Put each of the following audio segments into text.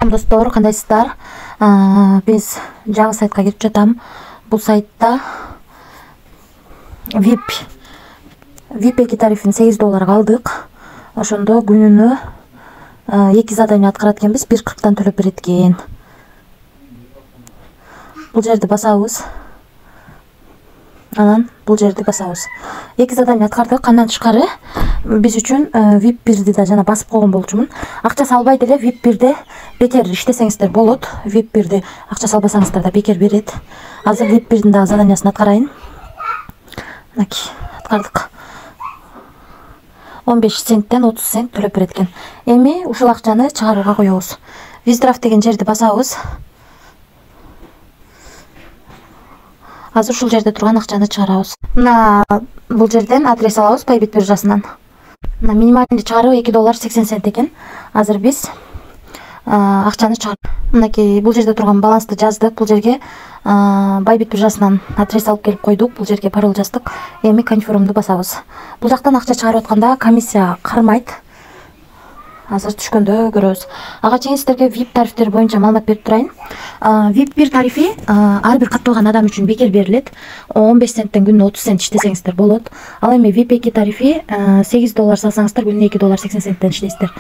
Достор, кандайсыздар? Биз жаңы сайтка кирип жатам. Бул сайтта VIP эки тарифин $8 алдык. Ошондо күнүнө 2 задание аткарат экенбиз, 1.40 төлөп берет экен. Бул жерди басабыз. Анан бул жерди басабыз. 2 задание аткардык. Андан тышкары биз үчүн VIP 1ди да жана басып койгон болчумун. Акча салбай деле VIP 1де бекер иштесеңиздер болот. VIP 1де акча салбасаңыздар да бекер берет. Азыр VIP 1дин да заданиясын аткарайын. Мынакей, аткардык. 15 центтен 30 цент төлөп берет экен. Эми ушул акчаны чыгарууга коебуз. Withdraw деген жерди басабыз. Азыр ушул жерде турган акчаны чыгарабыз. Мына бул жерден адрес алабыз Bybit биржасынан. Мына минималдуу чыгаруу $2.80 экен. Азыр биз акчаны чыгар. Мынакей бул жерде турган балансты жаздык. Бул жерге Bybit биржасынан адрес алып келип койдук. Бул жерге пароль жаздык. Эми конфирмду басабыз. Бул жактан акча чыгарып атканда комиссия кармайт. Азыр түшкөндө көрөбүз. Ага чейин сиздерге VIP тарифтери боюнча маалымат берип турайын. VIP 1 тарифи ар бир катталган адам үчүн бекер берилет. 15 центтен күнүнө 30 цент иштесеңиздер болот. Ал эми VIP 2 тарифи $8 салсаңыздар күнүнө $2.80 иштейсиздер.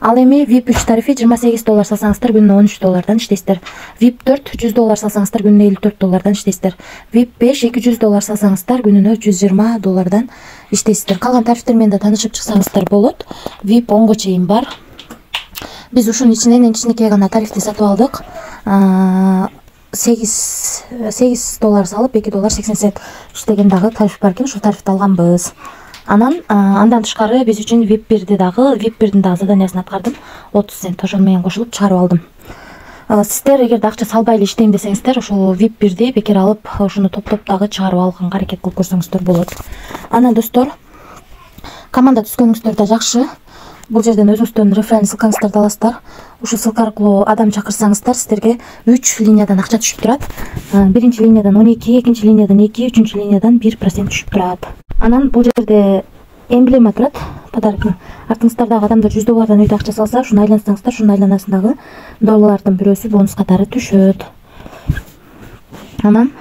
Ал эми VIP 3 тарифи $28 салсаңыздар күнүнө $13 иштейсиздер. VIP 4 $100 салсаңыздар күнүнө $54 иштейсиздер. VIP 5 $200 салсаңыздар күнүнө $120 иштейсиздер. Калган тарифтер менен да таанышып чыксаңыздар болот. VIP 10го чейин бар. Биз ушунун ичинен эң кичинекей гана тарифти сатып алдык. $8 салып $2.80 иштеген дагы тариф бар экен. Ушул тарифти алганбыз. Андан тышкары биз үчүн VIP 1ди дагы, VIP 1дин дагы заданиясын аткардым. 30 цент ошол менен кошулуп чыгарып алдым. Сиздер эгерде акча салбай эле иштейм десеңиздер, ошол VIP 1ди бекер алып, ошону топтоп дагы чыгарып алганга аракет кылып көрсөңүздөр болот. Анан достор, команда түзгөнүңүздөр да жакшы. Бул жерден өзүңүздөрдүн референс ссылкаңыздарды аласыздар. Ушул ссылка аркылуу адам чакырсаңыздар, сиздерге 3 линиядан акча түшүп турат. Биринчи линиядан 12, экинчи линиядан 2, үчүнчү линиядан 1% түшүп турат. Анан бул жерде эмблема турат, подарок. Артыңыздардагы адамдар $100 үйдө акча салса, ушуну айлансаңыздар, ушунун айланасындагы долларлардын бирөөсү бонус катары түшөт. Анан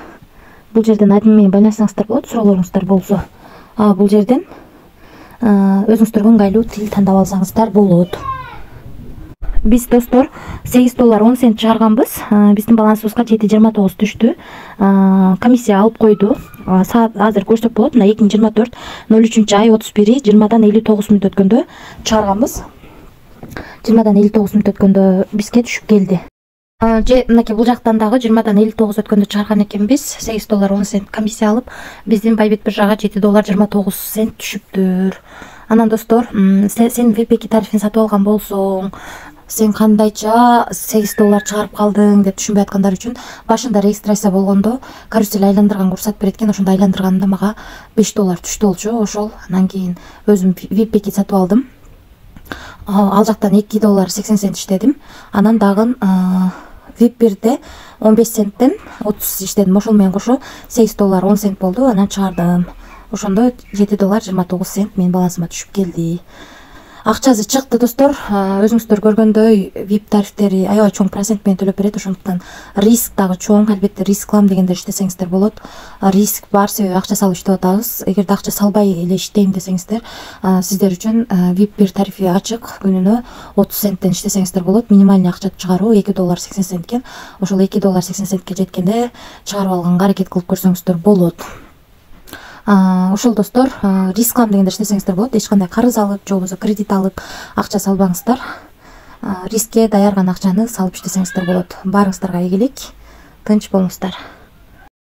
бул жерден админ менен байланышсаңыздар болот, суроолоруңуздар болсо. Бул жерден өзүңүздөргө ыңгайлуу тил тандап алсаңыздар болот. Биз достор $8.10 чыгарганбыз. Биздин балансыбызга 7.29 түштү. Комиссия алып койду. Саат азыр көрсөк болот. Мына 2024 03-ай 31-и 20дан 59 мүнөт өткөндө чыгарганбыз. 20дан 59 мүнөт өткөндө бизге түшүп келди. Мынакей бул жактан дагы 20дан 59 өткөндө чыгарган экенбиз. $8.10 комиссия алып, биздин Bybit биржага $7.29 түшүптүр. Анан достор, сен VIP 2 тарифин сатып алган болсоң, сен кандайча $8 чыгарып калдың деп түшүнбөй аткандар үчүн, башында регистрация болгондо карусель айландырган курсат берет экен. Ошондо айландырганда мага $5 түштү болчу. Ошол анан кийин өзүм VIP 2 сатып алдым. Ал жактан $2.80 иштедим. Анан дагы VIP 1де 15 центтен 30 иштедим. Ошол менен кошо $8.10 болду. Анан чыгардым. Ошондо $7.29 менин балансыма түшүп келди. Акчасы чыкты достор. Өзүңүздөр көргөндөй VIP тарифтери аябай чоң процент менен төлөп берет. Ошондуктан риск дагы чоң. Албетте рисклам дегенде иштесеңиздер болот. Риск бар, себеби акча салып иштеп атабыз. Эгерде акча салбай эле иштейм десеңиздер, сиздер үчүн VIP 1 тарифи ачык. Күнүнө 30 центтен иштесеңиздер болот. Минимальный акча чыгаруу $2.80 экен. Ошол $2.80 жеткенде чыгарып алганга аракет кылып көрсөңүздөр болот. Ошол достор, рисклам дегенде иштесеңиздер болот. Эч кандай карыз алып, же болбосо кредит алып акча салбаңыздар. Рискке даярган акчаны салып иштесеңиздер болот. Баарыңыздарга ийгилик, тынч болуңуздар.